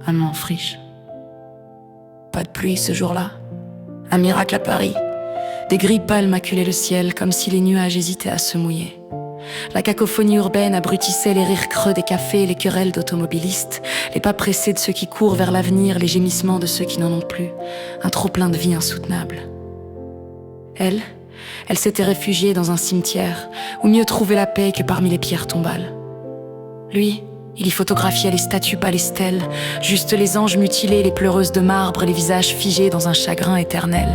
un an friche. Pas de pluie ce jour-là. Un miracle à Paris. Des gris pâles maculaient le ciel, comme si les nuages hésitaient à se mouiller. La cacophonie urbaine abrutissait les rires creux des cafés, les querelles d'automobilistes, les pas pressés de ceux qui courent vers l'avenir, les gémissements de ceux qui n'en ont plus. Un trop-plein de vie insoutenable. Elle s'était réfugiée dans un cimetière, où mieux trouver la paix que parmi les pierres tombales. Lui, il y photographiait les statues, pas les stèles, juste les anges mutilés, les pleureuses de marbre, les visages figés dans un chagrin éternel.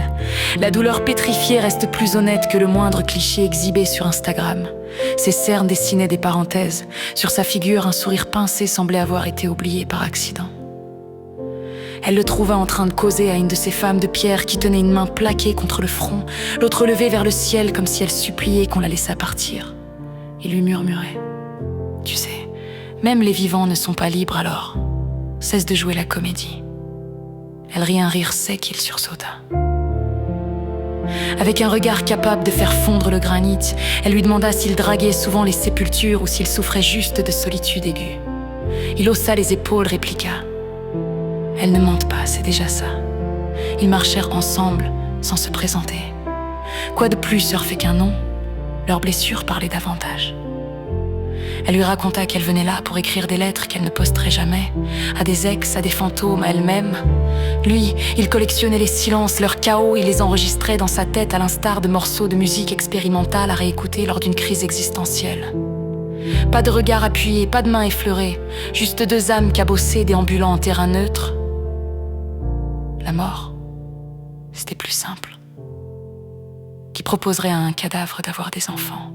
La douleur pétrifiée reste plus honnête que le moindre cliché exhibé sur Instagram. Ses cernes dessinaient des parenthèses. Sur sa figure, un sourire pincé semblait avoir été oublié par accident. Elle le trouva en train de causer à une de ces femmes de pierre qui tenait une main plaquée contre le front, l'autre levée vers le ciel comme si elle suppliait qu'on la laissât partir. Il lui murmurait « Tu sais, même les vivants ne sont pas libres alors. Cesse de jouer la comédie. » Elle rit un rire sec, il sursauta. Avec un regard capable de faire fondre le granit, elle lui demanda s'il draguait souvent les sépultures ou s'il souffrait juste de solitude aiguë. Il haussa les épaules, répliqua « Elles ne mentent pas, c'est déjà ça. » Ils marchèrent ensemble, sans se présenter. Quoi de plus surfait qu'un nom? Leurs blessures parlaient davantage. Elle lui raconta qu'elle venait là pour écrire des lettres qu'elle ne posterait jamais, à des ex, à des fantômes, à elle-même. Lui, il collectionnait les silences, leurs chaos, il les enregistrait dans sa tête à l'instar de morceaux de musique expérimentale à réécouter lors d'une crise existentielle. Pas de regard appuyé, pas de main effleurée, juste deux âmes cabossées déambulant en terrain neutre. La mort, c'était plus simple. Qui proposerait à un cadavre d'avoir des enfants?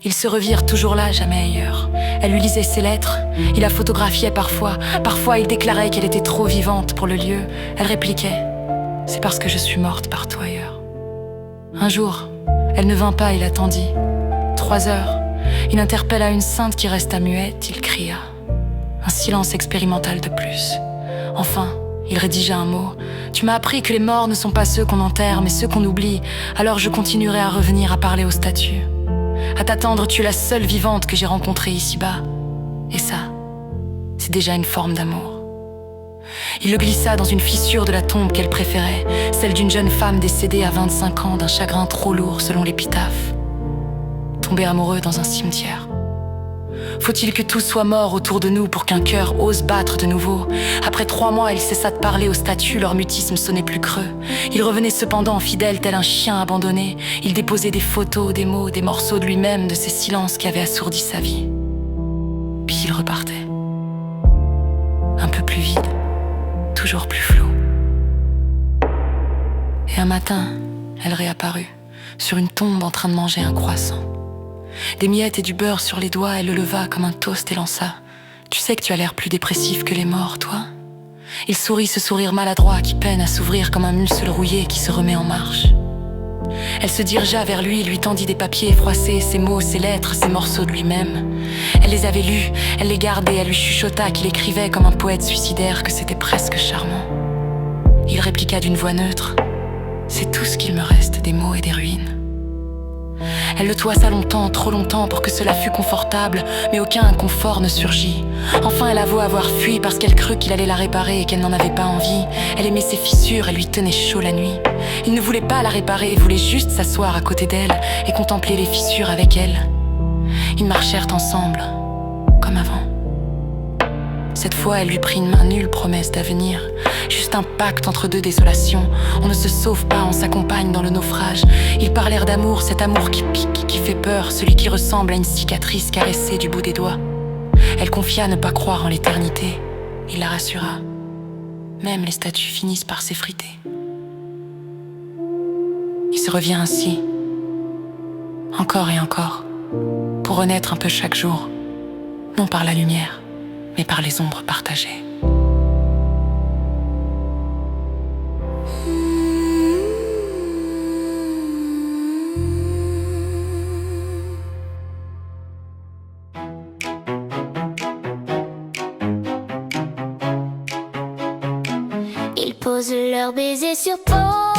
Ils se revirent toujours là, jamais ailleurs. Elle lui lisait ses lettres, il la photographiait parfois. Parfois, il déclarait qu'elle était trop vivante pour le lieu. Elle répliquait « C'est parce que je suis morte partout ailleurs. » Un jour, elle ne vint pas, il attendit. 3 heures, il interpella une sainte qui resta muette, il cria. Un silence expérimental de plus. Enfin, il rédigea un mot. « Tu m'as appris que les morts ne sont pas ceux qu'on enterre, mais ceux qu'on oublie. Alors je continuerai à revenir à parler aux statues. À t'attendre, tu es la seule vivante que j'ai rencontrée ici-bas. Et ça, c'est déjà une forme d'amour. » Il le glissa dans une fissure de la tombe qu'elle préférait, celle d'une jeune femme décédée à 25 ans d'un chagrin trop lourd selon l'épitaphe. Tomber amoureux dans un cimetière. Faut-il que tout soit mort autour de nous pour qu'un cœur ose battre de nouveau? Après 3 mois, il cessa de parler aux statues, leur mutisme sonnait plus creux. Il revenait cependant fidèle tel un chien abandonné. Il déposait des photos, des mots, des morceaux de lui-même, de ces silences qui avaient assourdi sa vie. Puis il repartait. Un peu plus vide, toujours plus flou. Et un matin, elle réapparut, sur une tombe en train de manger un croissant. Des miettes et du beurre sur les doigts, elle le leva comme un toast et lança « Tu sais que tu as l'air plus dépressif que les morts, toi ?» Il sourit, ce sourire maladroit qui peine à s'ouvrir comme un mulsule rouillé qui se remet en marche. Elle se dirigea vers lui, lui tendit des papiers froissés, ses mots, ses lettres, ses morceaux de lui-même. Elle les avait lus, elle les gardait, elle lui chuchota qu'il écrivait comme un poète suicidaire, que c'était presque charmant. Il répliqua d'une voix neutre « C'est tout ce qu'il me reste, des mots et des ruines. » Elle le toisa longtemps, trop longtemps pour que cela fût confortable, mais aucun inconfort ne surgit. Enfin, elle avoua avoir fui parce qu'elle crut qu'il allait la réparer et qu'elle n'en avait pas envie. Elle aimait ses fissures, elle lui tenait chaud la nuit. Il ne voulait pas la réparer, voulait juste s'asseoir à côté d'elle et contempler les fissures avec elle. Ils marchèrent ensemble, comme avant. Cette fois, elle lui prit une main, nulle promesse d'avenir. Juste un pacte entre deux désolations. On ne se sauve pas, on s'accompagne dans le naufrage. Ils parlèrent d'amour, cet amour qui pique, qui fait peur, celui qui ressemble à une cicatrice caressée du bout des doigts. Elle confia ne pas croire en l'éternité. Il la rassura. Même les statues finissent par s'effriter. Il se revient ainsi, encore et encore, pour renaître un peu chaque jour, non par la lumière, mais par les ombres partagées. Ils posent leurs baisers sur pause.